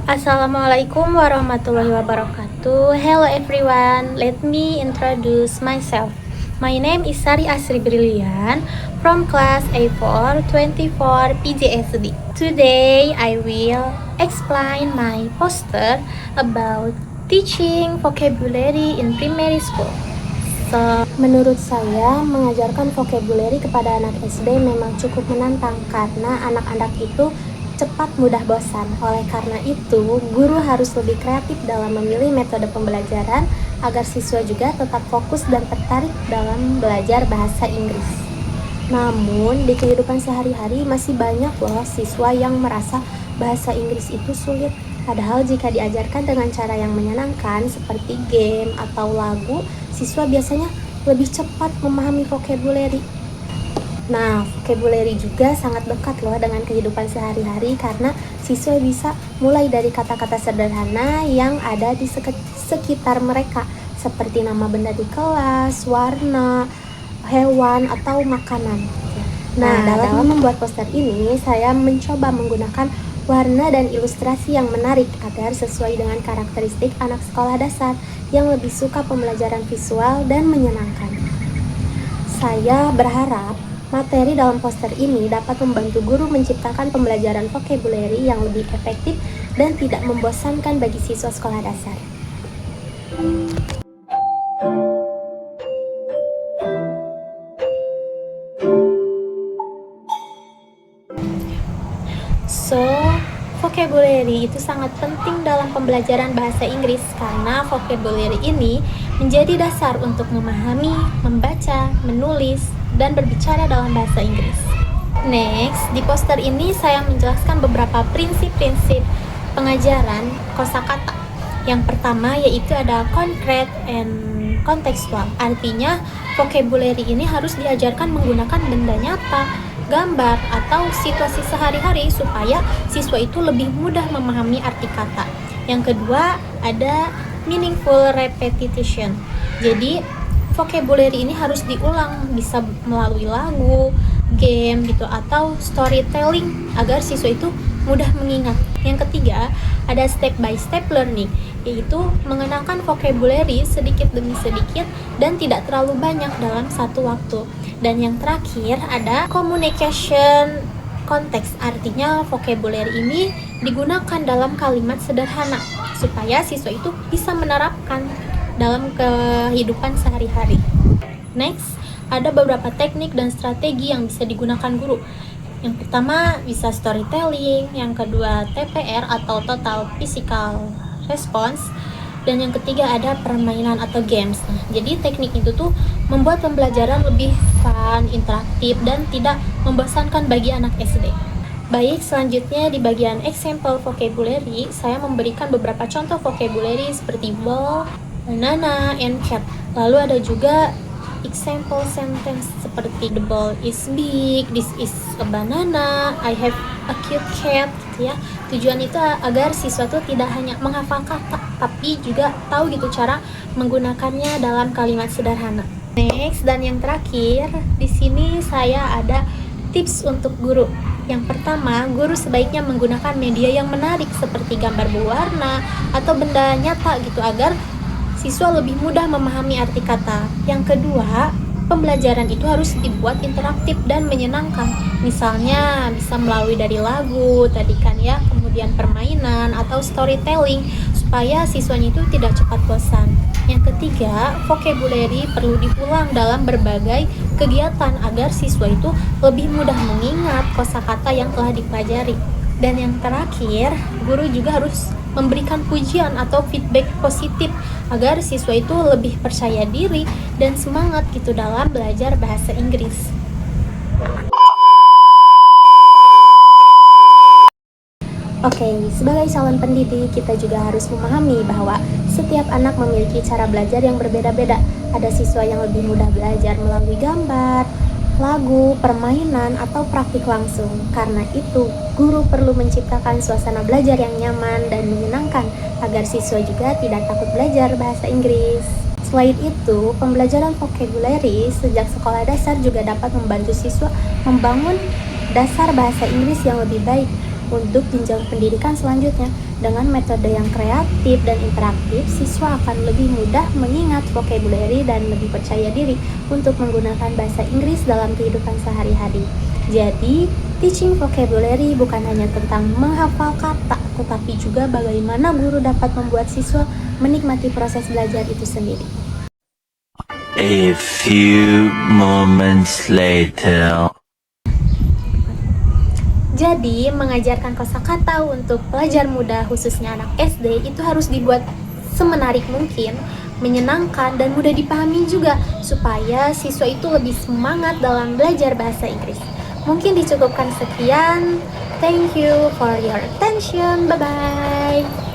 Assalamualaikum warahmatullahi wabarakatuh. Hello everyone, let me introduce myself. My name is Sari Asri Brilian from class A4 24 PJSD. Today I will explain my poster about teaching vocabulary in primary school. Menurut saya, mengajarkan vocabulary kepada anak SD memang cukup menantang karena anak-anak itu cepat mudah bosan. Oleh karena itu, guru harus lebih kreatif dalam memilih metode pembelajaran agar siswa juga tetap fokus dan tertarik dalam belajar bahasa Inggris. Namun, di kehidupan sehari-hari masih banyak loh siswa yang merasa bahasa Inggris itu sulit. Padahal jika diajarkan dengan cara yang menyenangkan seperti game atau lagu, siswa biasanya lebih cepat memahami vocabulary. Nah, vocabulary juga sangat dekat loh dengan kehidupan sehari-hari karena siswa bisa mulai dari kata-kata sederhana yang ada di sekitar mereka seperti nama benda di kelas, warna, hewan, atau makanan. Nah, dalam membuat poster ini, saya mencoba menggunakan warna dan ilustrasi yang menarik agar sesuai dengan karakteristik anak sekolah dasar yang lebih suka pembelajaran visual dan menyenangkan. Saya berharap materi dalam poster ini dapat membantu guru menciptakan pembelajaran vocabulary yang lebih efektif dan tidak membosankan bagi siswa sekolah dasar. Vocabulary itu sangat penting dalam pembelajaran bahasa Inggris karena vocabulary ini menjadi dasar untuk memahami, membaca, menulis, dan berbicara dalam bahasa Inggris. Next, di poster ini saya menjelaskan beberapa prinsip-prinsip pengajaran kosakata. Yang pertama yaitu ada concrete and contextual. Artinya, vocabulary ini harus diajarkan menggunakan benda nyata, gambar, atau situasi sehari-hari supaya siswa itu lebih mudah memahami arti kata. Yang kedua, ada meaningful repetition. Jadi, vocabulary ini harus diulang, bisa melalui lagu, game gitu, atau storytelling agar siswa itu mudah mengingat. Yang ketiga, ada step by step learning, yaitu mengenalkan vocabulary sedikit demi sedikit dan tidak terlalu banyak dalam satu waktu. Dan yang terakhir ada communication context, artinya vocabulary ini digunakan dalam kalimat sederhana supaya siswa itu bisa menerapkan dalam kehidupan sehari-hari. Next, ada beberapa teknik dan strategi yang bisa digunakan guru. Yang pertama bisa storytelling, yang kedua TPR atau total physical response, dan yang ketiga ada permainan atau games. Nah, jadi teknik itu tuh membuat pembelajaran lebih fun, interaktif, dan tidak membosankan bagi anak SD. Baik, selanjutnya di bagian example vocabulary, saya memberikan beberapa contoh vocabulary seperti ball, banana, and cat. Lalu ada juga example sentence seperti the ball is big, this is a banana, I have a cute cat gitu ya. Tujuan itu agar siswa tuh tidak hanya menghafal kata tapi juga tahu gitu cara menggunakannya dalam kalimat sederhana. Next, dan yang terakhir, di sini saya ada tips untuk guru. Yang pertama, guru sebaiknya menggunakan media yang menarik seperti gambar berwarna atau benda nyata gitu agar siswa lebih mudah memahami arti kata. Yang kedua, pembelajaran itu harus dibuat interaktif dan menyenangkan. Misalnya bisa melalui dari lagu tadi kan ya, kemudian permainan atau storytelling supaya siswanya itu tidak cepat bosan. Yang ketiga, vocabulary perlu diulang dalam berbagai kegiatan agar siswa itu lebih mudah mengingat kosakata yang telah dipelajari. Dan yang terakhir, guru juga harus memberikan pujian atau feedback positif agar siswa itu lebih percaya diri dan semangat gitu dalam belajar bahasa Inggris. Oke, sebagai calon pendidik, kita juga harus memahami bahwa setiap anak memiliki cara belajar yang berbeda-beda. Ada siswa yang lebih mudah belajar melalui gambar, lagu, permainan, atau praktik langsung. Karena itu, guru perlu menciptakan suasana belajar yang nyaman dan menyenangkan agar siswa juga tidak takut belajar bahasa Inggris. Selain itu, pembelajaran vocabulary sejak sekolah dasar juga dapat membantu siswa membangun dasar bahasa Inggris yang lebih baik. untuk jenjang pendidikan selanjutnya. Dengan metode yang kreatif dan interaktif, siswa akan lebih mudah mengingat vocabulary dan lebih percaya diri untuk menggunakan bahasa Inggris dalam kehidupan sehari-hari. Jadi, teaching vocabulary bukan hanya tentang menghafal kata, tetapi juga bagaimana guru dapat membuat siswa menikmati proses belajar itu sendiri. A few moments later. Jadi, mengajarkan kosakata untuk pelajar muda, khususnya anak SD, itu harus dibuat semenarik mungkin, menyenangkan, dan mudah dipahami juga, supaya siswa itu lebih semangat dalam belajar bahasa Inggris. Mungkin dicukupkan sekian. Thank you for your attention. Bye-bye.